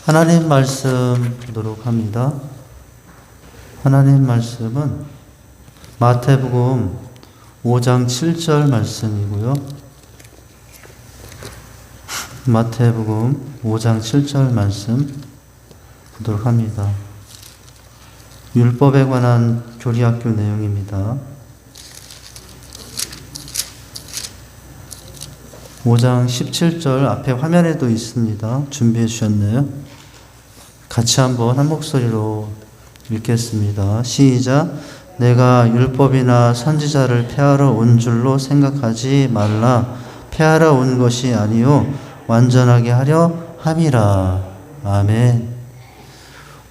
하나님 말씀 보도록 합니다. 하나님 말씀은 마태복음 5장 7절 말씀이고요. 마태복음 5장 7절 말씀 보도록 합니다. 율법에 관한 교리학교 내용입니다. 5장 17절 앞에 화면에도 있습니다. 준비해 주셨네요. 같이 한번 한 목소리로 읽겠습니다. 시작. 내가 율법이나 선지자를 폐하러 온 줄로 생각하지 말라. 폐하러 온 것이 아니요 완전하게 하려 함이라. 아멘.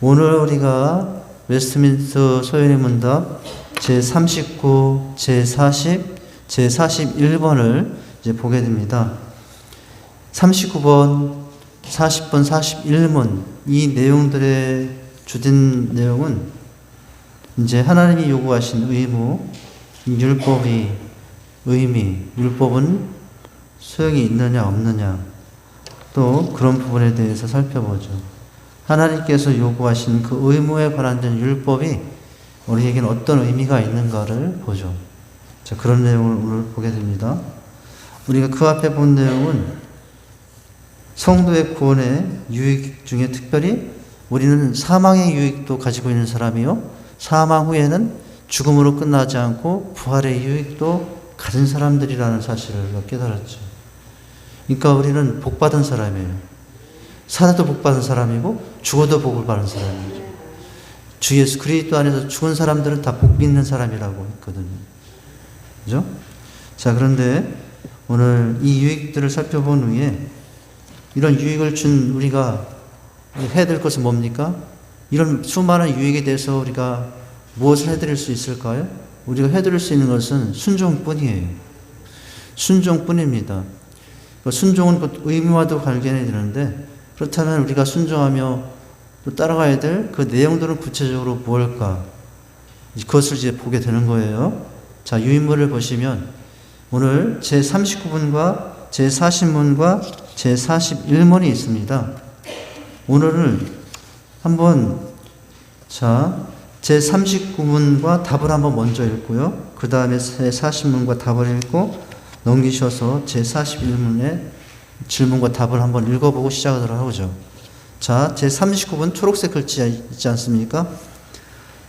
오늘 우리가 웨스트민스터 소연의 문답 제39, 제40, 제41번을 이제 보게 됩니다. 39번, 40번, 41번 이 내용들의 주된 내용은 이제 하나님이 요구하신 의무, 율법이 의미, 율법은 소용이 있느냐 없느냐 또 그런 부분에 대해서 살펴보죠. 하나님께서 요구하신 그 의무에 관한 율법이 우리에게는 어떤 의미가 있는가를 보죠. 자, 그런 내용을 오늘 보게 됩니다. 우리가 그 앞에 본 내용은 성도의 구원의 유익 중에 특별히 우리는 사망의 유익도 가지고 있는 사람이요, 사망 후에는 죽음으로 끝나지 않고 부활의 유익도 가진 사람들이라는 사실을 깨달았죠. 그러니까 우리는 복받은 사람이에요. 살아도 복받은 사람이고 죽어도 복을 받은 사람이죠. 주 예수 그리스도 안에서 죽은 사람들은 다 복 있는 사람이라고 했거든요. 그죠? 자, 그런데 오늘 이 유익들을 살펴본 후에 이런 유익을 준 우리가 해야 될 것은 뭡니까? 이런 수많은 유익에 대해서 우리가 무엇을 해드릴 수 있을까요? 우리가 해드릴 수 있는 것은 순종뿐이에요. 순종뿐입니다. 순종은 의무와도 관계가 되는데 그렇다면 우리가 순종하며 또 따라가야 될 그 내용들은 구체적으로 무엇일까? 그것을 이제 보게 되는 거예요. 자, 유인물을 보시면 오늘 제39문과 제40문과 제41문이 있습니다. 오늘은 한번 제39문과 답을 한번 먼저 읽고요. 그 다음에 제40문과 답을 읽고 넘기셔서 제41문의 질문과 답을 한번 읽어보고 시작하도록 하죠. 자, 제39문 초록색 글자 있지 않습니까?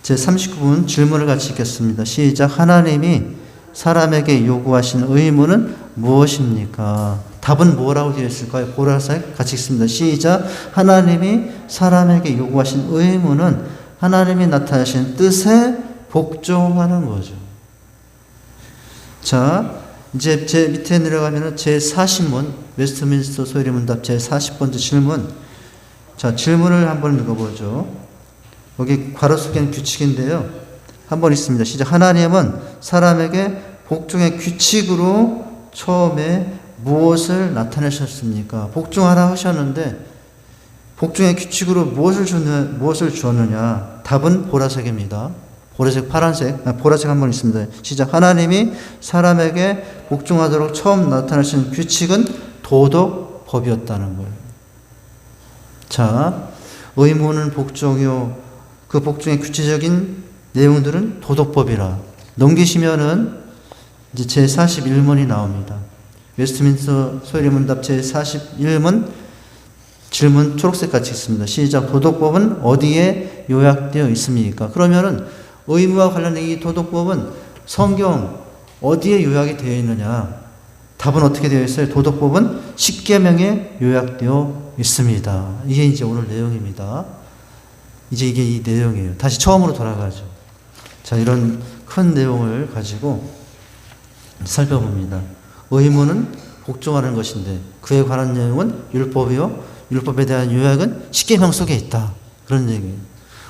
제39문 질문을 같이 읽겠습니다. 시작. 하나님이 사람에게 요구하신 의무는 무엇입니까? 답은 뭐라고 되어 있을까요? 보라색 같이 읽습니다. 시작. 하나님이 사람에게 요구하신 의무는 하나님이 나타내신 뜻에 복종하는 거죠. 자, 이제 제 밑에 내려가면 제40문, 웨스트민스터 소요리 문답 제40번째 질문. 자, 질문을 한번 읽어보죠. 여기 괄호 속에는 규칙인데요. 한번 있습니다. 시작. 하나님은 사람에게 복종의 규칙으로 처음에 무엇을 나타내셨습니까? 복종하라 하셨는데 복종의 규칙으로 무엇을 주었느냐? 답은 보라색입니다. 보라색, 파란색, 보라색 한번 있습니다. 시작. 하나님이 사람에게 복종하도록 처음 나타내신 규칙은 도덕법이었다는 거예요. 자, 의무는 복종이요. 그 복종의 구체적인 내용들은 도덕법이라. 넘기시면은 이제 제41문이 나옵니다. 웨스트민스터 소요리 문답 제41문 질문 초록색 같이 있습니다. 시작. 도덕법은 어디에 요약되어 있습니까? 그러면은 의무와 관련된 이 도덕법은 성경 어디에 요약이 되어 있느냐? 답은 어떻게 되어 있어요? 도덕법은 십계명에 요약되어 있습니다. 이게 이제 오늘 내용입니다. 이제 이게 이 내용이에요. 다시 처음으로 돌아가죠. 자, 이런 큰 내용을 가지고 살펴봅니다. 의무는 복종하는 것인데 그에 관한 내용은 율법이요. 율법에 대한 요약은 십계명 속에 있다. 그런 얘기예요.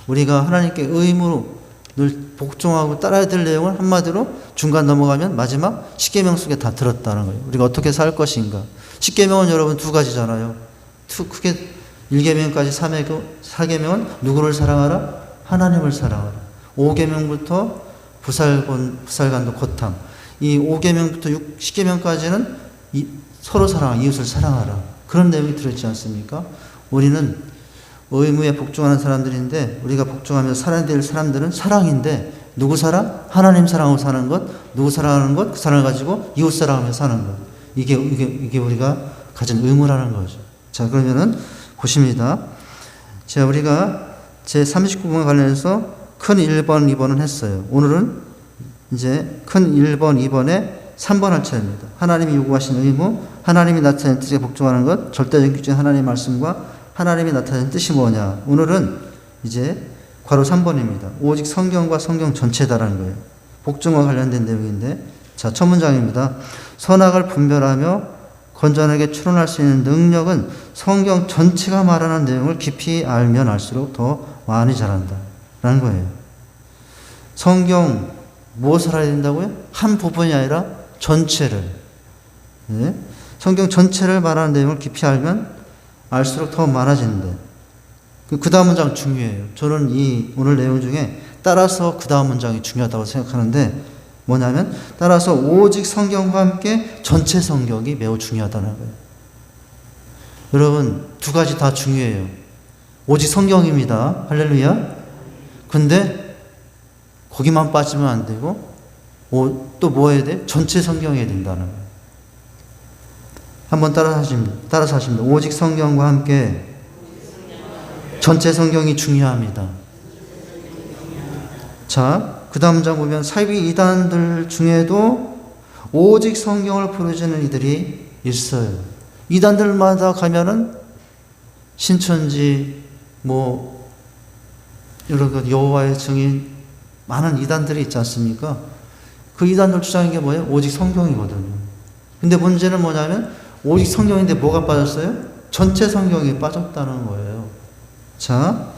우리가 하나님께 의무로 늘 복종하고 따라야 될 내용을 한마디로 중간 넘어가면 마지막 십계명 속에 다 들었다는 거예요. 우리가 어떻게 살 것인가. 십계명은 여러분 두 가지잖아요. 크게 1계명까지 4계명은 누구를 사랑하라? 하나님을 사랑하라. 5계명부터 부살간도 고탐. 이 5계명부터 10계명까지는 서로 사랑, 이웃을 사랑하라. 그런 내용이 들어있지 않습니까? 우리는 의무에 복종하는 사람들인데 우리가 복종하면서 살아야 될 사람들은 사랑인데 누구 사랑? 하나님 사랑으로 사는 것, 누구 사랑하는 것, 그 사랑을 가지고 이웃 사랑하며 사는 것. 이게 우리가 가진 의무라는 거죠. 자, 그러면은 보십니다. 자, 우리가 제 39번 관련해서 큰 1번, 2번은 했어요. 오늘은 이제 큰 1번, 2번에 3번 할 차례입니다. 하나님이 요구하신 의무, 하나님이 나타낸 뜻에 복종하는 것, 절대적 규칙 하나님의 말씀과 하나님이 나타낸 뜻이 뭐냐. 오늘은 이제 괄호 3번입니다. 오직 성경과 성경 전체다라는 거예요. 복종과 관련된 내용인데, 자, 첫 문장입니다. 선악을 분별하며 건전하게 추론할 수 있는 능력은 성경 전체가 말하는 내용을 깊이 알면 알수록 더 많이 자란다 라는 거예요. 성경 무엇을 알아야 된다고요? 한 부분이 아니라 전체를. 네? 성경 전체를 말하는 내용을 깊이 알면 알수록 더 많아지는데, 그 다음 문장 중요해요. 저는 이 오늘 내용 중에 따라서 그 다음 문장이 중요하다고 생각하는데, 뭐냐면 따라서 오직 성경과 함께 전체 성경이 매우 중요하다는 거예요. 여러분, 두 가지 다 중요해요. 오직 성경입니다. 할렐루야. 근데 거기만 빠지면 안 되고 또 뭐 해야 돼? 전체 성경이 해야 된다는 거예요. 한번 따라서 하십니다. 오직 성경과 함께 전체 성경이 중요합니다. 자, 그 다음 장 보면 사이비 이단들 중에도 오직 성경을 부르짖는 이들이 있어요. 이단들마다 가면은 신천지, 여러 것, 여호와의 증인, 많은 이단들이 있지 않습니까? 그 이단들 주장인 게 뭐예요? 오직 성경이거든요. 근데 문제는 뭐냐면 오직 성경인데 뭐가 빠졌어요? 전체 성경이 빠졌다는 거예요. 자,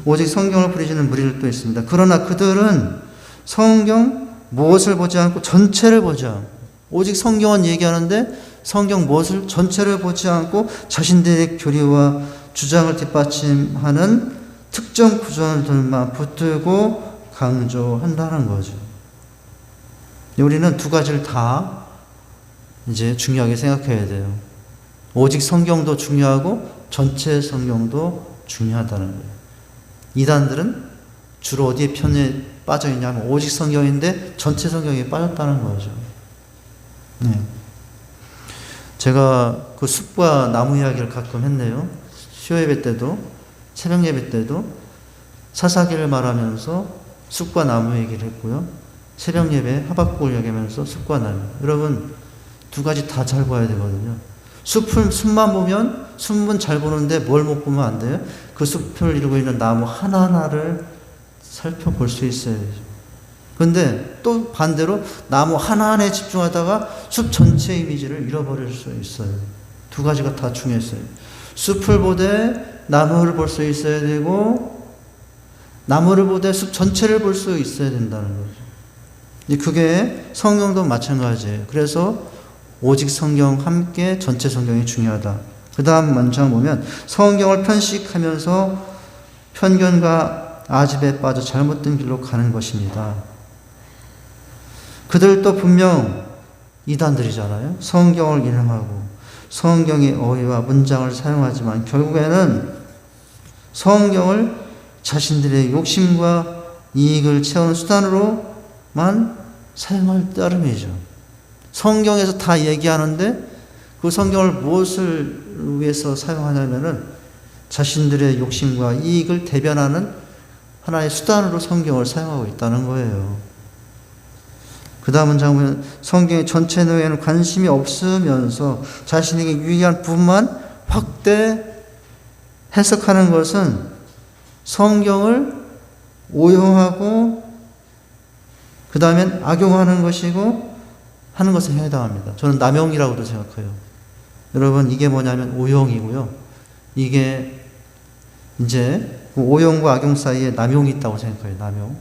오직 성경을 부르짖는 무리들도 있습니다. 그러나 그들은 성경 무엇을 보지 않고 전체를 보지 않고, 오직 성경은 얘기하는데 성경 무엇을 전체를 보지 않고 자신들의 교리와 주장을 뒷받침하는 특정 구절들만 붙들고 강조한다는 거죠. 우리는 두 가지를 다 이제 중요하게 생각해야 돼요. 오직 성경도 중요하고 전체 성경도 중요하다는 거예요. 이단들은 주로 어디에 편에 빠져 있냐면 오직 성경인데 전체 성경에 빠졌다는 거죠. 네. 제가 그 숲과 나무 이야기를 가끔 했네요. 수요예배 때도 새벽 예배 때도 사사기를 말하면서 숲과 나무 얘기를 했고요. 새벽 예배 하박국을 얘기하면서 숲과 나무. 여러분, 두 가지 다 잘 봐야 되거든요. 숲만 보면 숲은 잘 보는데 뭘 못 보면 안 돼요? 그 숲을 이루고 있는 나무 하나하나를 살펴볼 수 있어야 되죠. 근데 또 반대로 나무 하나하나에 집중하다가 숲 전체 이미지를 잃어버릴 수 있어요. 두 가지가 다 중요했어요. 숲을 보되 나무를 볼 수 있어야 되고, 나무를 보되 숲 전체를 볼 수 있어야 된다는 거죠. 그게 성경도 마찬가지예요. 그래서 오직 성경 함께 전체 성경이 중요하다. 그 다음 문장 보면 성경을 편식하면서 편견과 아집에 빠져 잘못된 길로 가는 것입니다. 그들도 분명 이단들이잖아요. 성경을 인용하고 성경의 어휘와 문장을 사용하지만 결국에는 성경을 자신들의 욕심과 이익을 채우는 수단으로만 사용할 따름이죠. 성경에서 다 얘기하는데 그 성경을 무엇을 위해서 사용하냐면은 자신들의 욕심과 이익을 대변하는 하나의 수단으로 성경을 사용하고 있다는 거예요. 그 다음 문장 보면 성경의 전체 내용에는 관심이 없으면서 자신에게 유익한 부분만 확대 해석하는 것은 성경을 오용하고 그 다음엔 악용하는 것이고 하는 것에 해당합니다. 저는 남용이라고도 생각해요. 여러분, 이게 뭐냐면 오용이고요. 이게 이제 오용과 악용 사이에 남용이 있다고 생각해요. 남용.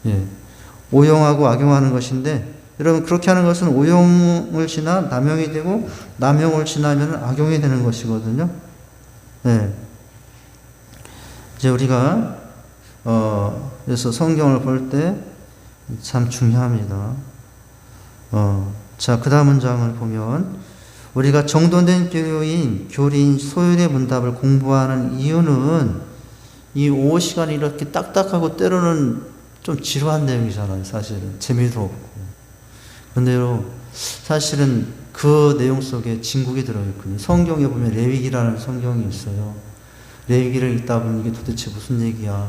예. 오용하고 악용하는 것인데, 여러분, 그렇게 하는 것은 오용을 지나 남용이 되고, 남용을 지나면 악용이 되는 것이거든요. 예. 이제 우리가, 그래서 성경을 볼 때 참 중요합니다. 자, 그 다음 문장을 보면, 우리가 정돈된 교리인 소율의 문답을 공부하는 이유는 이 오후 시간이 이렇게 딱딱하고 때로는 좀 지루한 내용이잖아요. 사실은 재미도 없고. 그런데요, 사실은 그 내용 속에 진국이 들어있거든요. 성경에 보면 레위기라는 성경이 있어요. 레위기를 읽다 보면 이게 도대체 무슨 얘기야?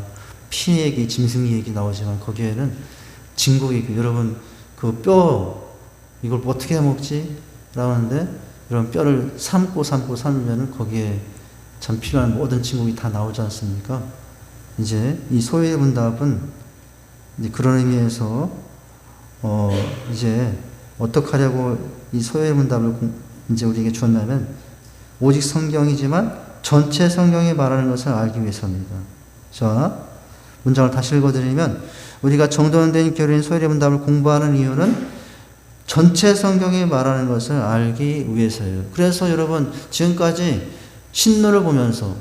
피 얘기, 짐승 얘기 나오지만 거기에는 진국이 있고, 여러분 그 뼈 이걸 어떻게 해 먹지? 라고 하는데 이런 뼈를 삶으면 거기에 참 필요한 모든 진국이 다 나오지 않습니까? 이제 이 소유의 문답은 이제 그런 의미에서 이제 어떻게 하려고 이 소유의 문답을 이제 우리에게 주었냐면 오직 성경이지만 전체 성경이 말하는 것을 알기 위해서입니다. 자, 문장을 다시 읽어드리면 우리가 정돈된 교리인 소유의 문답을 공부하는 이유는 전체 성경이 말하는 것을 알기 위해서예요. 그래서 여러분 지금까지 신론을 보면서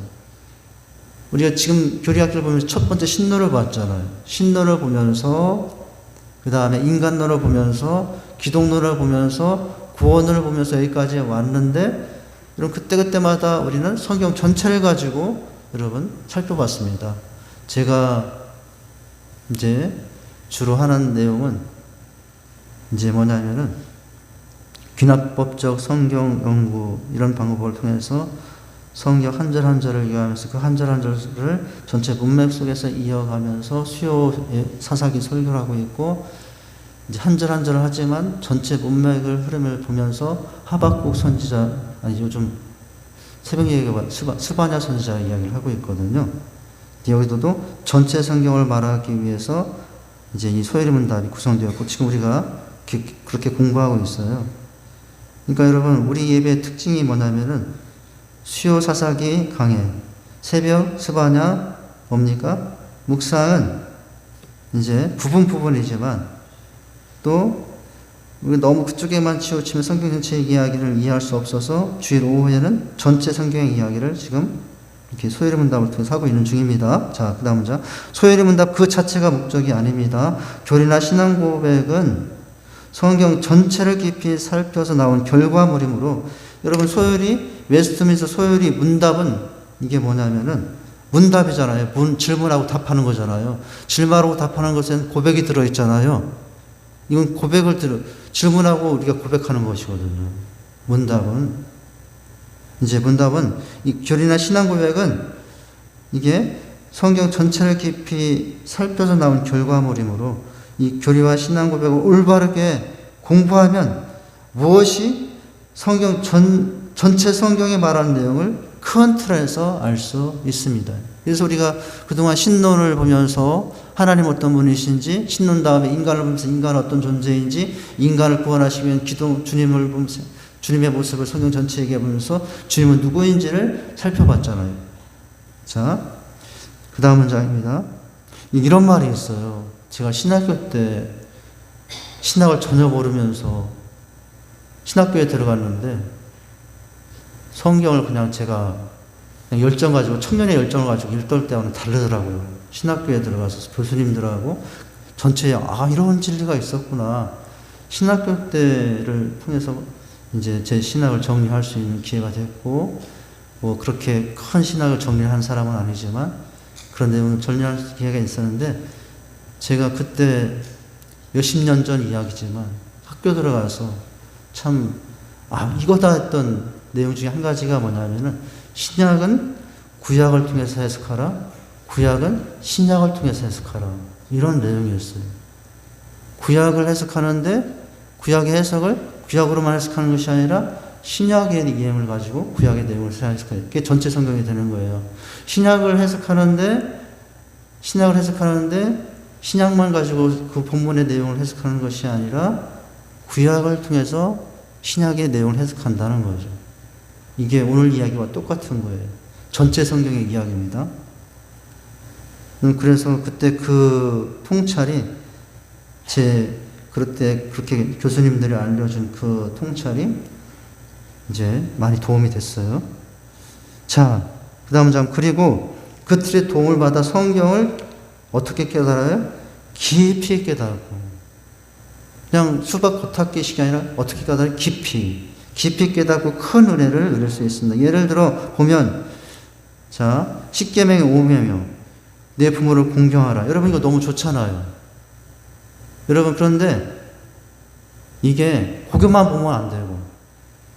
우리가 지금 교리학기를 보면서 첫 번째 신론을 봤잖아요. 신론을 보면서 그 다음에 인간론을 보면서 기독론을 보면서 구원을 보면서 여기까지 왔는데 여러분 그때그때마다 우리는 성경 전체를 가지고 여러분 살펴봤습니다. 제가 이제 주로 하는 내용은 이제 뭐냐면은 귀납법적 성경 연구 이런 방법을 통해서 성경 한 절 한 절을 이해하면서 그 한 절 한 절을 전체 문맥 속에서 이어가면서 수요 사사기 설교를 하고 있고 이제 한 절 한 절을 하지만 전체 문맥을 흐름을 보면서 하박국 선지자 아니 요즘 새벽 예배가 스바냐 선지자 이야기를 하고 있거든요. 여기서도 전체 성경을 말하기 위해서 이제 이 소율의 문답이 구성되었고 지금 우리가 그렇게 공부하고 있어요. 그러니까 여러분 우리 예배의 특징이 뭐냐면은 수요 사사기 강해, 새벽 스바냐 뭡니까? 묵상은 이제 부분이지만 또 너무 그쪽에만 치우치면 성경 전체의 이야기를 이해할 수 없어서 주일 오후에는 전체 성경의 이야기를 지금 이렇게 소율의 문답을 통해서 하고 있는 중입니다. 자, 그 다음 문장. 소율의 문답 그 자체가 목적이 아닙니다. 교리나 신앙 고백은 성경 전체를 깊이 살펴서 나온 결과물이므로 여러분 소율이 웨스트민스터 소율이 문답은 이게 뭐냐면은 문답이잖아요. 질문하고 답하는 거잖아요. 질문하고 답하는 것엔 고백이 들어있잖아요. 이건 질문하고 우리가 고백하는 것이거든요. 문답은 이 교리나 신앙 고백은 이게 성경 전체를 깊이 살펴서 나온 결과물이므로 이 교리와 신앙 고백을 올바르게 공부하면 무엇이 성경 전체 성경에 말하는 내용을 큰 틀에서 알 수 있습니다. 그래서 우리가 그동안 신론을 보면서 하나님 어떤 분이신지, 신론 다음에 인간을 보면서 인간은 어떤 존재인지, 인간을 구원하시기 위한 주님을 보면서 주님의 모습을 성경 전체에 보면서 주님은 누구인지를 살펴봤잖아요. 자, 그 다음 문장입니다. 이런 말이 있어요. 제가 신학교 때 신학을 전혀 모르면서 신학교에 들어갔는데 성경을 그냥 제가 열정 가지고 청년의 열정을 가지고 읽을 때와는 다르더라고요. 신학교에 들어가서 교수님들하고 전체에 이런 진리가 있었구나. 신학교 때를 통해서 이제 제 신학을 정리할 수 있는 기회가 됐고 뭐 그렇게 큰 신학을 정리한 사람은 아니지만 그런 내용을 정리할 기회가 있었는데 제가 그때 몇십 년 전 이야기지만 학교 들어가서 참 이거다 했던 내용 중에 한 가지가 뭐냐면은 신약은 구약을 통해서 해석하라, 구약은 신약을 통해서 해석하라 이런 내용이었어요. 구약을 해석하는데 구약의 해석을 구약으로만 해석하는 것이 아니라 신약의 내용을 가지고 구약의 내용을 해석해요. 그게 전체 성경이 되는 거예요. 신약을 해석하는데 신약만 가지고 그 본문의 내용을 해석하는 것이 아니라 구약을 통해서 신약의 내용을 해석한다는 거죠. 이게 오늘 이야기와 똑같은 거예요. 전체 성경의 이야기입니다. 그래서 그때 그 통찰이 그때 그렇게 교수님들이 알려준 그 통찰이 이제 많이 도움이 됐어요. 자, 그 다음 장. 그리고 그 틀에 도움을 받아 성경을 어떻게 깨달아요? 깊이 깨달고. 그냥 수박 겉핥기식이 아니라 어떻게 깨달아요? 깊이 깊이 깨닫고 큰 은혜를 누릴 수 있습니다. 예를 들어 보면 자, 10계명의 5계명 내 부모를 공경하라. 여러분 이거 너무 좋잖아요. 여러분 그런데 이게 그것만 보면 안 되고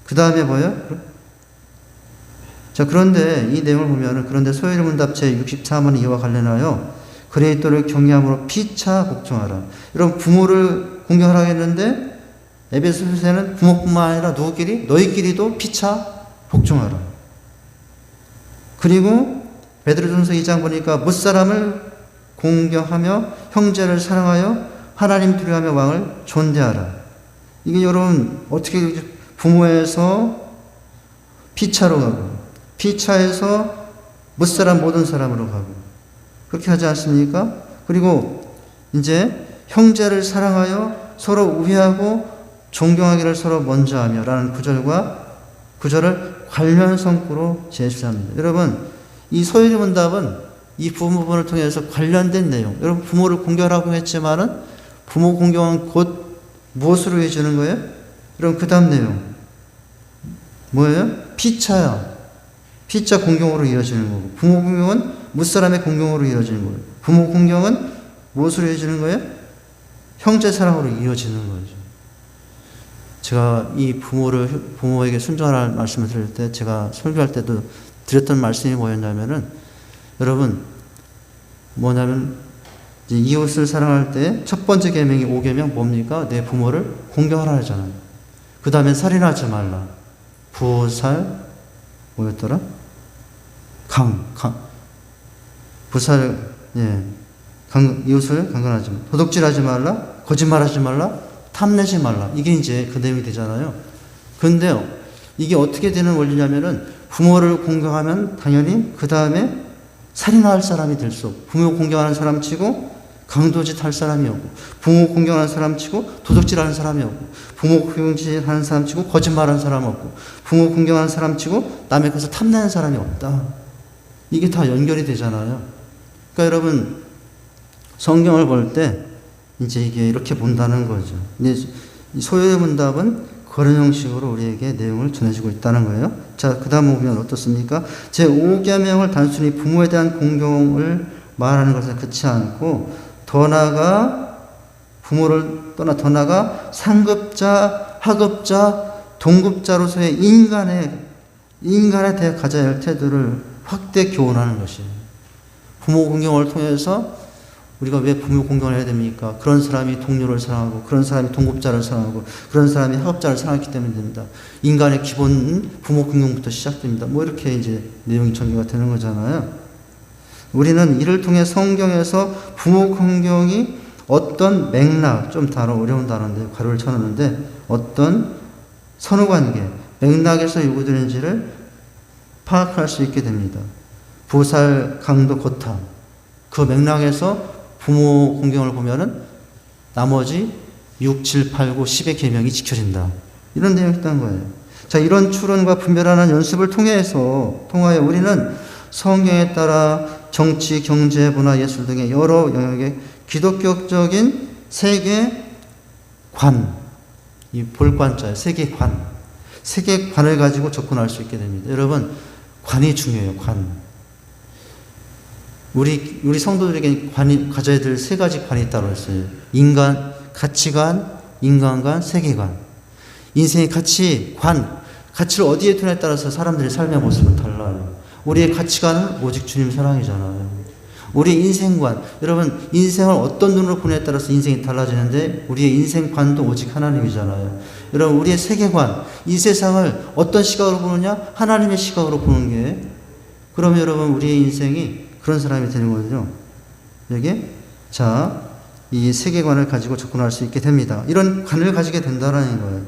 그 다음에 뭐예요? 자, 그런데 이 내용을 보면은 그런데 소요리문답 제64문 이와 관련하여 그리스도를 경외함으로 피차 복종하라. 여러분 부모를 공경하라 했는데 에베소서에는 부모뿐만 아니라 누구끼리? 너희끼리도 피차 복종하라. 그리고 베드로전서 2장 보니까 무사람을 공경하며 형제를 사랑하여 하나님 두려워하며 왕을 존대하라. 이게 여러분 어떻게 부모에서 피차로 가고 피차에서 무사람 모든 사람으로 가고 그렇게 하지 않습니까? 그리고 이제 형제를 사랑하여 서로 우애하고 존경하기를 서로 먼저 하며 라는 구절을 관련 성구로 제시합니다. 여러분 이 소요리문답은 이 부분을 통해서 관련된 내용, 여러분 부모를 공경하라고 했지만은 부모 공경은 곧 무엇으로 해주는 거예요? 여러분 그 다음 내용 뭐예요? 피차야. 피차 공경으로 이어지는 거고 부모 공경은 무사람의 공경으로 이어지는 거예요. 부모 공경은 무엇으로 이어지는 거예요? 형제 사랑으로 이어지는 거죠. 제가 이 부모에게 순종하라는 말씀을 드릴 때 제가 설교할 때도 드렸던 말씀이 뭐였냐면은 여러분 뭐냐면 이웃을 사랑할 때 첫 번째 계명이 5계명 뭡니까? 내 부모를 공경하라 하잖아요. 그 다음에 살인하지 말라. 부살 뭐였더라? 부살 이웃을 강간하지 말라. 도둑질하지 말라. 거짓말하지 말라. 탐내지 말라. 이게 이제 그 내용이 되잖아요. 그런데요, 이게 어떻게 되는 원리냐면은 부모를 공경하면 당연히 그 다음에 살인할 사람이 될 수 없고, 부모 공경하는 사람 치고 강도짓 할 사람이 없고, 부모 공경하는 사람 치고 도둑질하는 사람이 없고, 부모 공경하는 사람 치고 거짓말하는 사람 없고, 부모 공경하는 사람 치고 남의 것을 탐내는 사람이 없다. 이게 다 연결이 되잖아요. 그러니까 여러분 성경을 볼 때 이제 이게 이렇게 본다는 거죠. 소요리문답은 그런 형식으로 우리에게 내용을 전해주고 있다는 거예요. 자, 그 다음 보면 어떻습니까? 제5계명을 단순히 부모에 대한 공경을 말하는 것에 그치 않고 더 나아가 부모를 떠나 더 나아가 상급자, 하급자, 동급자로서의 인간에 대해 가져야 할 태도를 확대 교훈하는 것이에요. 부모 공경을 통해서 우리가 왜 부모 공경을 해야 됩니까? 그런 사람이 동료를 사랑하고 그런 사람이 동급자를 사랑하고 그런 사람이 학업자를 사랑하기 때문에 됩니다. 인간의 기본 부모 공경부터 시작됩니다. 뭐 이렇게 이제 내용이 전개가 되는 거잖아요. 우리는 이를 통해 성경에서 부모 공경이 어떤 맥락, 좀 어려운 단어인데 가로를 쳐놓는데 어떤 선후관계, 맥락에서 요구되는지를 파악할 수 있게 됩니다. 부살, 강도, 고탐 그 맥락에서 부모 공경을 보면은 나머지 6, 7, 8, 9, 10의 계명이 지켜진다. 이런 내용이 있다는 거예요. 자, 이런 추론과 분별하는 연습을 통하여 우리는 성경에 따라 정치, 경제, 문화, 예술 등의 여러 영역의 기독교적인 세계관, 이 볼관자의 세계관을 가지고 접근할 수 있게 됩니다. 여러분, 관이 중요해요, 관. 우리 성도들에게 가져야 될 세 가지 관이 있다고 했어요. 인간, 가치관, 인간관, 세계관. 인생의 가치를 어디에 두냐에 따라서 사람들의 삶의 모습은 달라요. 우리의 가치관은 오직 주님 사랑이잖아요. 우리의 인생관, 여러분 인생을 어떤 눈으로 보냐에 따라서 인생이 달라지는데 우리의 인생관도 오직 하나님이잖아요. 여러분 우리의 세계관, 이 세상을 어떤 시각으로 보느냐? 하나님의 시각으로 보는 게. 그러면 여러분 우리의 인생이 그런 사람이 되는 거죠. 이 세계관을 가지고 접근할 수 있게 됩니다. 이런 관을 가지게 된다는 거예요.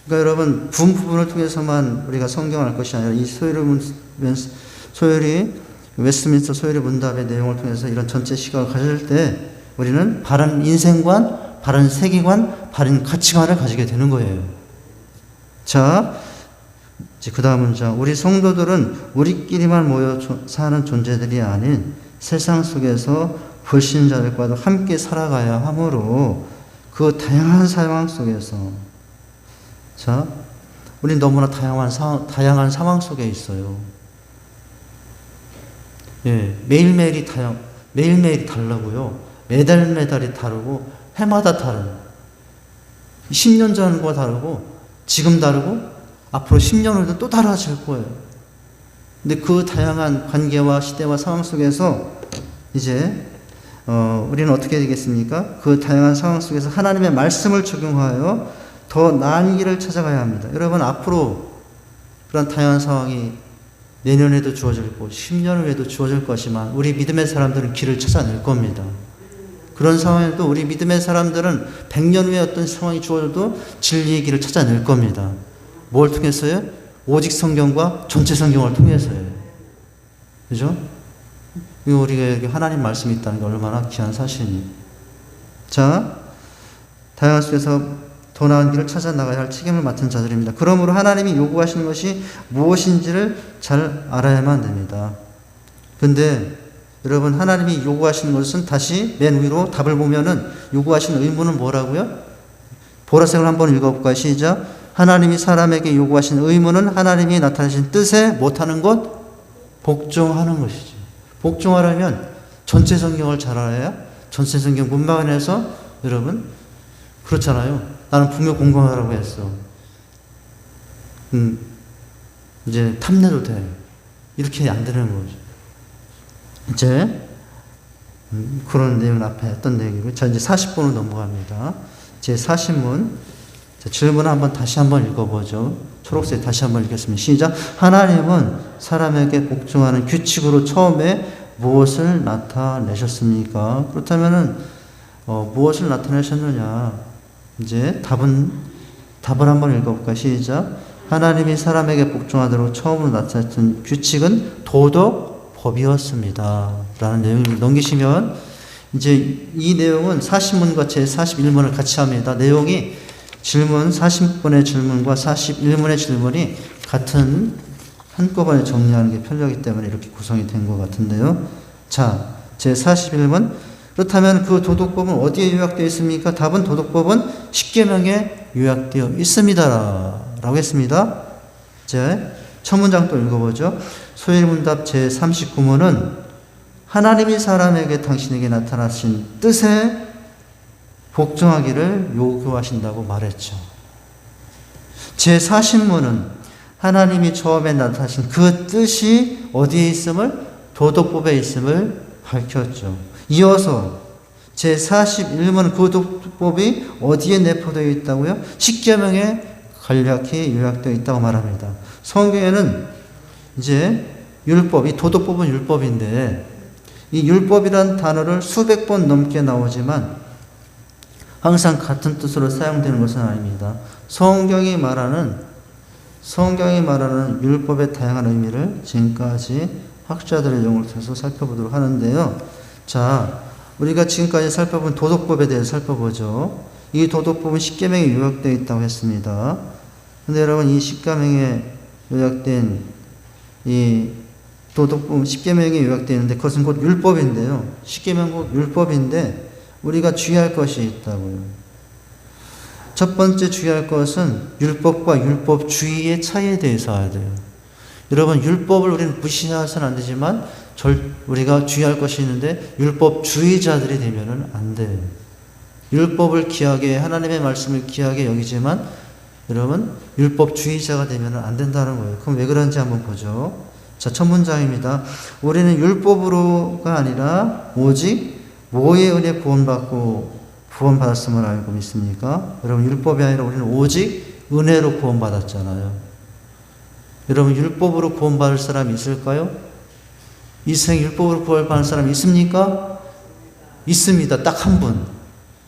그러니까 여러분 부분을 통해서만 우리가 성경을 알 것이 아니라 이 웨스트민스터 소요리 문답의 내용을 통해서 이런 전체 시각을 가질 때 우리는 바른 인생관, 바른 세계관, 바른 가치관을 가지게 되는 거예요. 자, 그 다음 문장. 우리 성도들은 우리끼리만 모여 사는 존재들이 아닌 세상 속에서 불신자들과도 함께 살아가야 하므로 그 다양한 상황 속에서 우린 너무나 다양한 상황 속에 있어요. 예, 매일매일이 다르고요. 매달이 다르고, 해마다 다른. 10년 전과 다르고, 지금 다르고, 앞으로 10년 후에도 또 달라질 거예요. 근데 그 다양한 관계와 시대와 상황 속에서 이제 우리는 어떻게 되겠습니까? 그 다양한 상황 속에서 하나님의 말씀을 적용하여 더 나은 길을 찾아가야 합니다. 여러분, 앞으로 그런 다양한 상황이 내년에도 주어질 거고 10년 후에도 주어질 것이지만 우리 믿음의 사람들은 길을 찾아낼 겁니다. 그런 상황에도 우리 믿음의 사람들은 100년 후에 어떤 상황이 주어져도 진리의 길을 찾아낼 겁니다. 뭘 통해서요? 오직 성경과 전체 성경을 통해서요. 그죠? 우리가 하나님 말씀이 있다는 게 얼마나 귀한 사실이니. 자, 다양한 속에서 더 나은 길을 찾아 나가야 할 책임을 맡은 자들입니다. 그러므로 하나님이 요구하시는 것이 무엇인지를 잘 알아야만 됩니다. 근데 여러분, 하나님이 요구하시는 것은 다시 맨 위로 답을 보면은 요구하시는 의무는 뭐라고요? 보라색을 한번 읽어볼까요? 시작. 하나님이 사람에게 요구하시는 의무는 하나님이 나타내신 뜻에 못하는 것, 복종하는 것이죠. 복종하려면 전체 성경을 잘 알아야 전체 성경 문맥 안에서 여러분, 그렇잖아요. 나는 분명 공부하라고 했어. 이제 탐내도 돼. 이렇게 안 되는 거죠. 이제 그런 내용 앞에 했던 내용이고요. 자, 이제 40번으로 넘어갑니다. 제 40문. 자, 질문 다시 한번 읽어보죠. 초록색 다시 한번 읽겠습니다. 시작. 하나님은 사람에게 복종하는 규칙으로 처음에 무엇을 나타내셨습니까? 그렇다면은 무엇을 나타내셨느냐? 이제 답을 한번 읽어볼까요? 시작. 하나님이 사람에게 복종하도록 처음으로 나타냈던 규칙은 도덕법이었습니다. 라는 내용을 넘기시면 이제 이 내용은 40문과 제 41문을 같이 합니다. 내용이 질문 40번의 질문과 41문의 질문이 같은 한꺼번에 정리하는 게 편리하기 때문에 이렇게 구성이 된 것 같은데요. 자, 제 41문. 그렇다면 그 도덕법은 어디에 요약되어 있습니까? 답은 도덕법은 십계명에 요약되어 있습니다. 라고 했습니다. 이제 첫 문장 또 읽어보죠. 소일문답 제 39문은 하나님이 사람에게 당신에게 나타나신 뜻에 복종하기를 요구하신다고 말했죠. 제 40문은 하나님이 처음에 나타나신 그 뜻이 어디에 있음을? 도덕법에 있음을 밝혔죠. 이어서 제 41문 그 도덕법이 어디에 내포되어 있다고요? 십계명에 간략히 요약되어 있다고 말합니다. 성경에는 이제 율법, 이 도덕법은 율법인데 이 율법이란 단어를 수백 번 넘게 나오지만 항상 같은 뜻으로 사용되는 것은 아닙니다. 성경이 말하는 율법의 다양한 의미를 지금까지 학자들의 용어를 통해서 살펴보도록 하는데요. 자, 우리가 지금까지 살펴본 도덕법에 대해서 살펴보죠. 이 도덕법은 십계명에 요약되어 있다고 했습니다. 근데 여러분, 이 십계명에 요약된 이 도덕법은 십계명에 요약되어 있는데 그것은 곧 율법인데요. 십계명은 곧 율법인데 우리가 주의할 것이 있다고요. 첫 번째 주의할 것은 율법과 율법주의의 차이에 대해서 알아야 돼요. 여러분, 율법을 우리는 무시해서는 안 되지만 우리가 주의할 것이 있는데 율법주의자들이 되면은 안 돼요. 율법을 귀하게, 하나님의 말씀을 귀하게 여기지만 여러분, 율법주의자가 되면은 안 된다는 거예요. 그럼 왜 그런지 한번 보죠. 자, 첫 문장입니다. 우리는 율법으로가 아니라 오직 뭐의 은혜 구원받았음을 알고 믿습니까? 여러분, 율법이 아니라 우리는 오직 은혜로 구원받았잖아요. 여러분, 율법으로 구원받을 사람이 있을까요? 이 세상에 율법으로 구원받을 사람이 있습니까? 있습니다. 딱 한 분.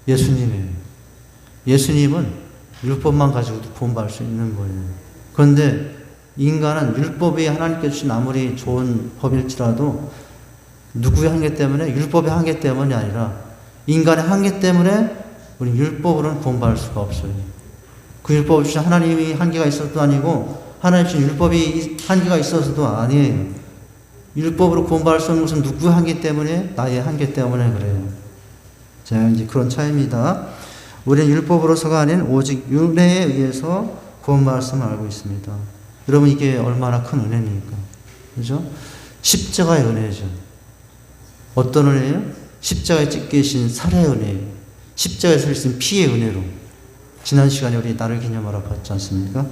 예수님이에요. 예수님은 율법만 가지고도 구원받을 수 있는 거예요. 그런데 인간은 율법이 하나님께 주신 아무리 좋은 법일지라도 누구의 한계 때문에? 율법의 한계 때문이 아니라 인간의 한계 때문에 우리 율법으로는 구원받을 수가 없어요. 그 율법을 주신 하나님이 한계가 있어서도 아니고 하나님 주신 율법이 한계가 있어서도 아니에요. 율법으로 구원받을 수 없는 것은 누구의 한계 때문에? 나의 한계 때문에 그래요. 자, 이제 그런 차이입니다. 우리는 율법으로서가 아닌 오직 은혜에 의해서 구원 말씀을 알고 있습니다. 여러분 이게 얼마나 큰 은혜입니까? 그죠? 십자가의 은혜죠. 어떤 은혜예요? 십자가에 찍히신 살해의 은혜예요. 십자가에 흘리신 피의 은혜로. 지난 시간에 우리 나를 기념하러 봤지 않습니까?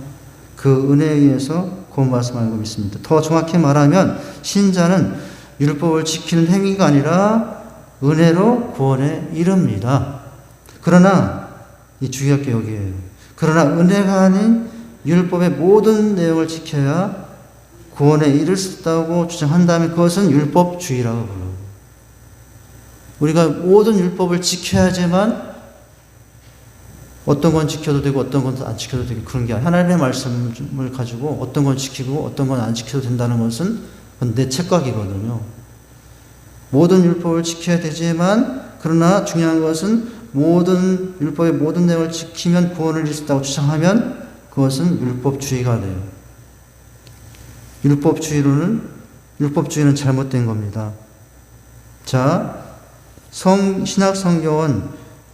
그 은혜에 의해서 구원 말씀을 알고 있습니다. 더 정확히 말하면 신자는 율법을 지키는 행위가 아니라 은혜로 구원에 이릅니다. 그러나 이 주의할 게 여기에요. 그러나 은혜가 아닌 율법의 모든 내용을 지켜야 구원에 이를 수 있다고 주장한다면 그것은 율법주의라고 불러요. 우리가 모든 율법을 지켜야지만 어떤 건 지켜도 되고 어떤 건 안 지켜도 되고 그런 게 아니라 하나님의 말씀을 가지고 어떤 건 지키고 어떤 건 안 지켜도 된다는 것은 그건 내 착각이거든요. 모든 율법을 지켜야 되지만 그러나 중요한 것은 모든 율법의 모든 내용을 지키면 구원을 이룰 수 있다고 주장하면 그것은 율법주의가 돼요. 율법주의는 잘못된 겁니다. 자, 신약 성경은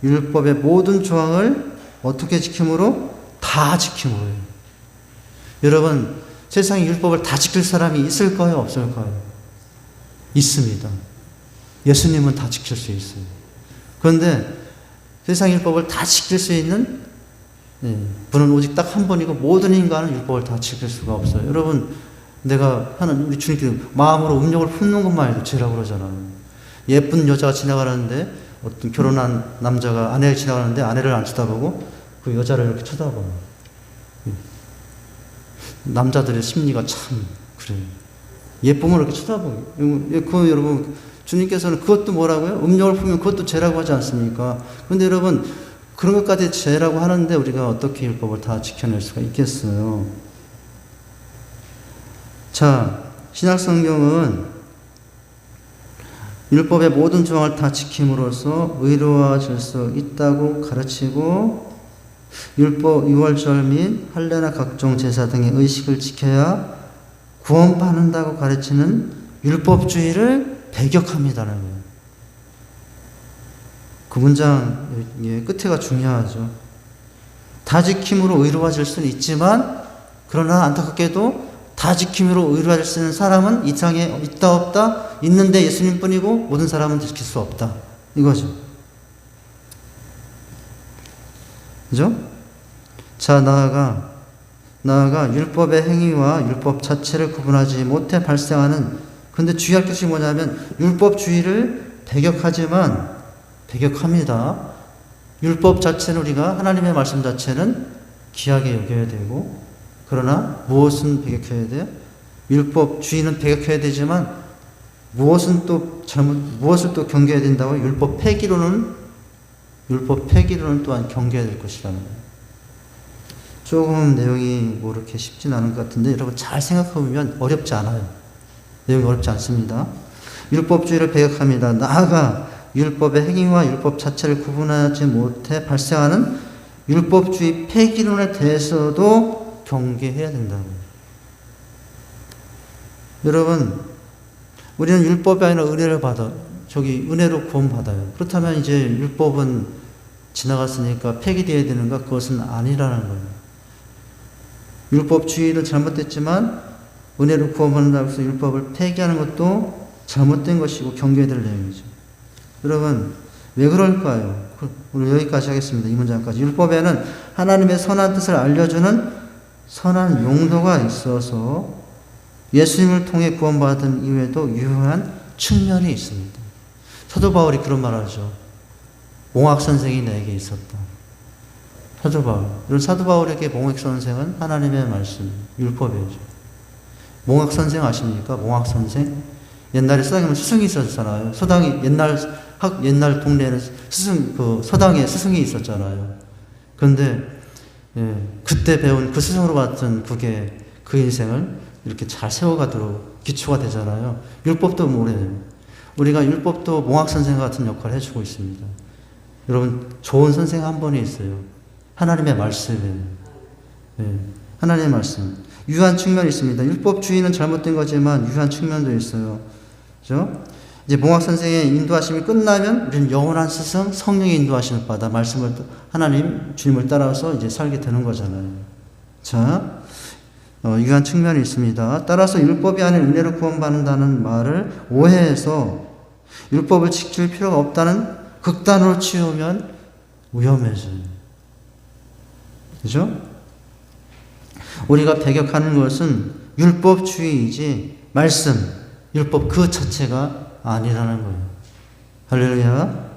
율법의 모든 조항을 어떻게 지킴으로? 다 지킴으로요. 여러분, 세상에 율법을 다 지킬 사람이 있을까요? 없을까요? 있습니다. 예수님은 다 지킬 수 있어요. 그런데 세상 율법을 다 지킬 수 있는 분은 오직 딱 한 분이고 모든 인간은 율법을 다 지킬 수가 없어요. 여러분, 내가 하는 우리 주님께서 마음으로 음욕을 품는 것만 해도 죄라고 그러잖아요. 예쁜 여자가 지나가는데 어떤 결혼한 남자가 아내를 지나가는데 아내를 안 쳐다보고 그 여자를 이렇게 쳐다봐요. 남자들의 심리가 참 그래요. 예쁨을 이렇게 쳐다보고. 그 여러분 주님께서는 그것도 뭐라고요? 음욕을 품으면 그것도 죄라고 하지 않습니까? 그런데 여러분 그런 것까지 죄라고 하는데 우리가 어떻게 율법을 다 지켜낼 수가 있겠어요? 자, 신약 성경은 율법의 모든 조항을 다 지킴으로써 의로워질 수 있다고 가르치고 율법 유월절 및 할례나 각종 제사 등의 의식을 지켜야 구원받는다고 가르치는 율법주의를 배격합니다라는 거예요. 그 문장의 끝에가 중요하죠. 다 지킴으로 의로워질 수는 있지만 그러나 안타깝게도 다 지킴으로 의로워질 수 있는 사람은 이 땅에 있다 없다 있는데 예수님뿐이고 모든 사람은 지킬 수 없다. 이거죠. 그죠? 자, 나아가 율법의 행위와 율법 자체를 구분하지 못해 발생하는 근데 주의할 것이 뭐냐면 율법주의를 배격합니다. 율법 자체는 우리가 하나님의 말씀 자체는 귀하게 여겨야 되고 그러나 무엇은 배격해야 돼요? 율법주의는 배격해야 되지만 무엇을 또 경계해야 된다고? 율법 폐기로는 또한 경계해야 될 것이라는 거예요. 조금 내용이 뭐 이렇게 쉽진 않은 것 같은데 여러분 잘 생각해보면 어렵지 않아요. 내용이 어렵지 않습니다. 율법주의를 배격합니다. 나아가 율법의 행위와 율법 자체를 구분하지 못해 발생하는 율법주의 폐기론에 대해서도 경계해야 된다고요. 여러분, 우리는 율법이 아니라 은혜로 구원받아요. 그렇다면 이제 율법은 지나갔으니까 폐기되어야 되는가? 그것은 아니라는 거예요. 율법주의는 잘못됐지만 은혜로 구원받는다고 해서 율법을 폐기하는 것도 잘못된 것이고 경계해야 될 내용이죠. 여러분, 왜 그럴까요? 오늘 여기까지 하겠습니다. 이 문장까지. 율법에는 하나님의 선한 뜻을 알려주는 선한 용도가 있어서 예수님을 통해 구원받은 이후에도 유효한 측면이 있습니다. 사도 바울이 그런 말을 하죠. 몽학 선생이 내게 있었다. 사도 바울에게 몽학 선생은 하나님의 말씀, 율법이죠. 몽학 선생 아십니까? 몽학 선생? 옛날에 서당에 스승이 있었잖아요. 옛날 동네에는 서당에 스승이 있었잖아요. 그런데 그때 배운 그 스승으로 같은 그게 그 인생을 이렇게 잘 세워가도록 기초가 되잖아요. 율법도 모래요. 우리가 율법도 몽학 선생 같은 역할을 해주고 있습니다. 여러분 좋은 선생 한 분이 있어요. 하나님의 말씀이에요. 하나님의 말씀. 유한 측면이 있습니다. 율법주의는 잘못된 거지만 유한 측면도 있어요. 그죠? 이제 몽학 선생의 인도하심이 끝나면 우리는 영원한 스승, 성령의 인도하심을 받아 말씀을 하나님, 주님을 따라서 이제 살게 되는 거잖아요. 자, 이러한 측면이 있습니다. 따라서 율법이 아닌 은혜로 구원받는다는 말을 오해해서 율법을 지킬 필요가 없다는 극단으로 치우면 위험해져요. 그죠? 우리가 배격하는 것은 율법주의이지 말씀, 율법 그 자체가 아니라는 거예요. 할렐루야.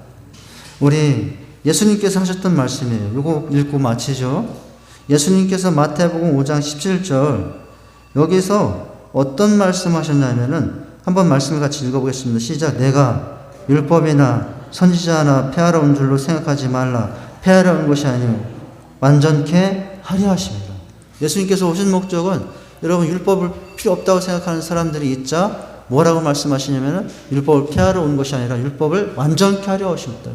우리 예수님께서 하셨던 말씀이에요. 이거 읽고 마치죠. 예수님께서 마태복음 5장 17절 여기서 어떤 말씀하셨냐면은 한번 말씀을 같이 읽어보겠습니다. 시작. 내가 율법이나 선지자나 폐하러 온 줄로 생각하지 말라. 폐하러 온 것이 아니요 완전케 하려 하십니다. 예수님께서 오신 목적은 여러분 율법을 필요 없다고 생각하는 사람들이 있자 뭐라고 말씀하시냐면은 율법을 폐하러 온 것이 아니라 율법을 완전케 하려 하십니다.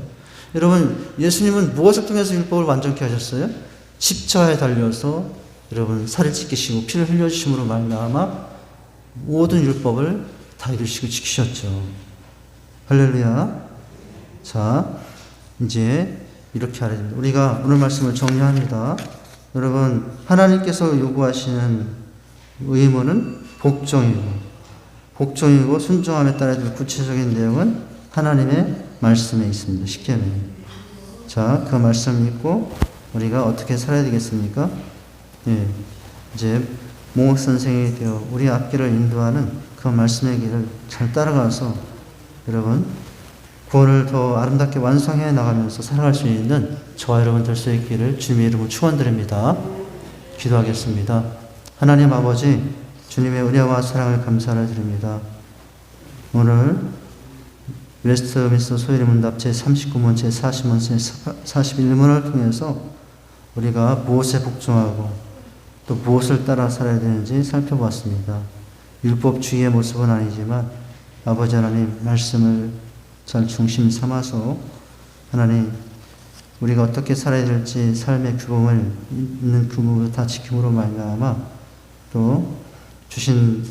여러분 예수님은 무엇을 통해서 율법을 완전케 하셨어요? 십자가에 달려서 여러분 살을 찢기시고 피를 흘려주심으로 말미암아 모든 율법을 다 이루시고 지키셨죠. 할렐루야. 자, 이제 이렇게 하려 됩니다. 우리가 오늘 말씀을 정리합니다. 여러분 하나님께서 요구하시는 의무는 복종이고 순종함에 따라 될 구체적인 내용은 하나님의 말씀에 있습니다. 십계명에. 자, 그 말씀 읽고 우리가 어떻게 살아야 되겠습니까? 예, 이제 모 선생이 되어 우리 앞길을 인도하는 그 말씀의 길을 잘 따라가서 여러분 구원을 더 아름답게 완성해 나가면서 살아갈 수 있는 저와 여러분 될 수 있기를 주님의 이름으로 축원드립니다. 기도하겠습니다. 하나님 아버지 주님의 은혜와 사랑을 감사를 드립니다. 오늘 웨스트민스터 소요리 문답 제39문, 제40문, 제41문을 통해서 우리가 무엇에 복종하고 또 무엇을 따라 살아야 되는지 살펴보았습니다. 율법주의의 모습은 아니지만 아버지 하나님 말씀을 잘 중심 삼아서 하나님 우리가 어떻게 살아야 될지 삶의 규범을 있는 규범을 다 지킴으로 말미암아 또 주신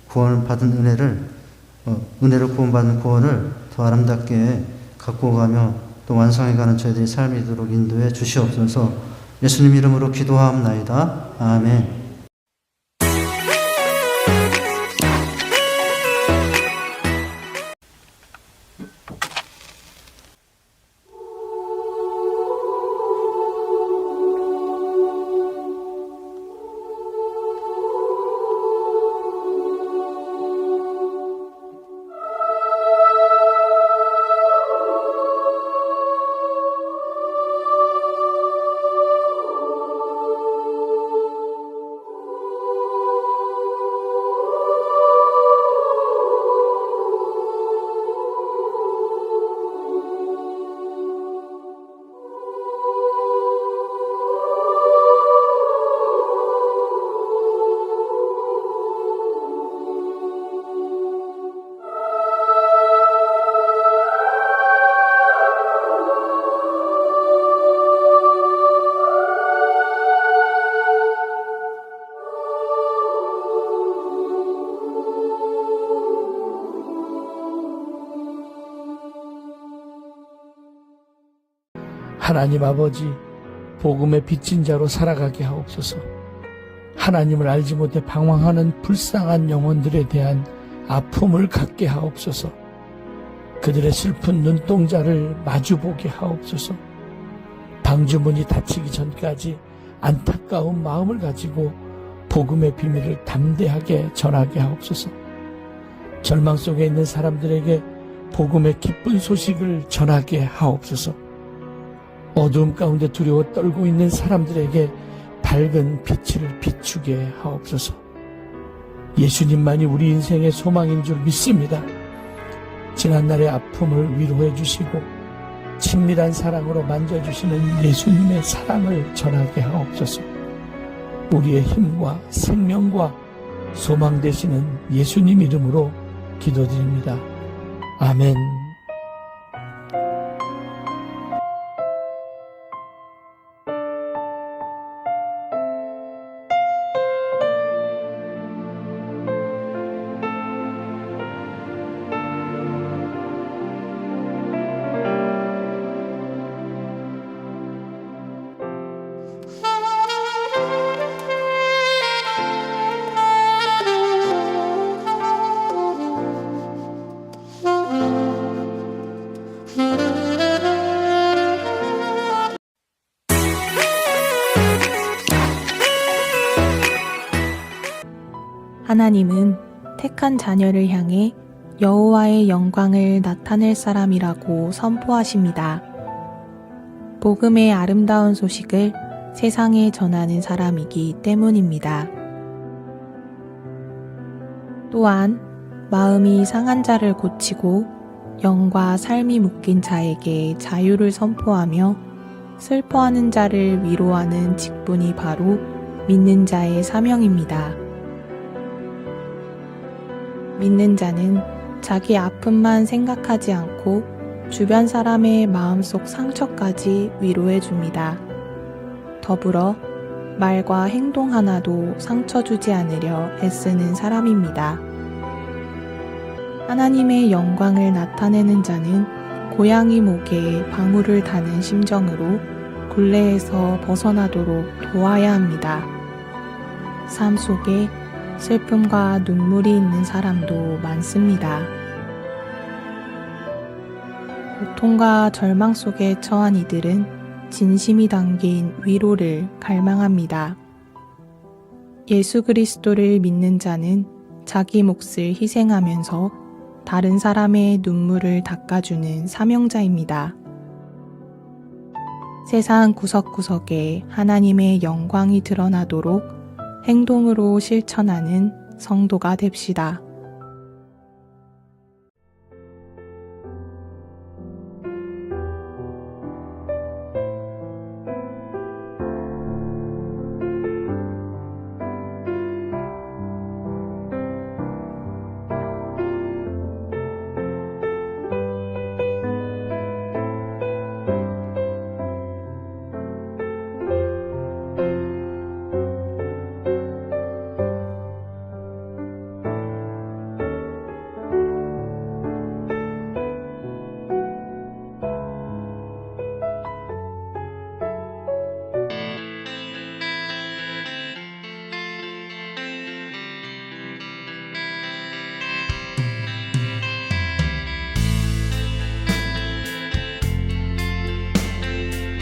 구원을 받은 은혜로 구원받은 구원을 더 아름답게 갖고 가며 또 완성해가는 저희들의 삶이 되도록 인도해 주시옵소서. 예수님 이름으로 기도하옵나이다. 아멘. 하나님 아버지, 복음의 빚진 자로 살아가게 하옵소서. 하나님을 알지 못해 방황하는 불쌍한 영혼들에 대한 아픔을 갖게 하옵소서. 그들의 슬픈 눈동자를 마주보게 하옵소서. 방주문이 닫히기 전까지 안타까운 마음을 가지고 복음의 비밀을 담대하게 전하게 하옵소서. 절망 속에 있는 사람들에게 복음의 기쁜 소식을 전하게 하옵소서. 어두움 가운데 두려워 떨고 있는 사람들에게 밝은 빛을 비추게 하옵소서. 예수님만이 우리 인생의 소망인 줄 믿습니다. 지난날의 아픔을 위로해 주시고 친밀한 사랑으로 만져주시는 예수님의 사랑을 전하게 하옵소서. 우리의 힘과 생명과 소망 되시는 예수님 이름으로 기도드립니다. 아멘. 하나님은 택한 자녀를 향해 여호와의 영광을 나타낼 사람이라고 선포하십니다. 복음의 아름다운 소식을 세상에 전하는 사람이기 때문입니다. 또한 마음이 상한 자를 고치고 영과 삶이 묶인 자에게 자유를 선포하며 슬퍼하는 자를 위로하는 직분이 바로 믿는 자의 사명입니다. 믿는 자는 자기 아픔만 생각하지 않고 주변 사람의 마음속 상처까지 위로해 줍니다. 더불어 말과 행동 하나도 상처 주지 않으려 애쓰는 사람입니다. 하나님의 영광을 나타내는 자는 고양이 목에 방울을 다는 심정으로 굴레에서 벗어나도록 도와야 합니다. 삶 속에 슬픔과 눈물이 있는 사람도 많습니다. 고통과 절망 속에 처한 이들은 진심이 담긴 위로를 갈망합니다. 예수 그리스도를 믿는 자는 자기 몫을 희생하면서 다른 사람의 눈물을 닦아주는 사명자입니다. 세상 구석구석에 하나님의 영광이 드러나도록 행동으로 실천하는 성도가 됩시다.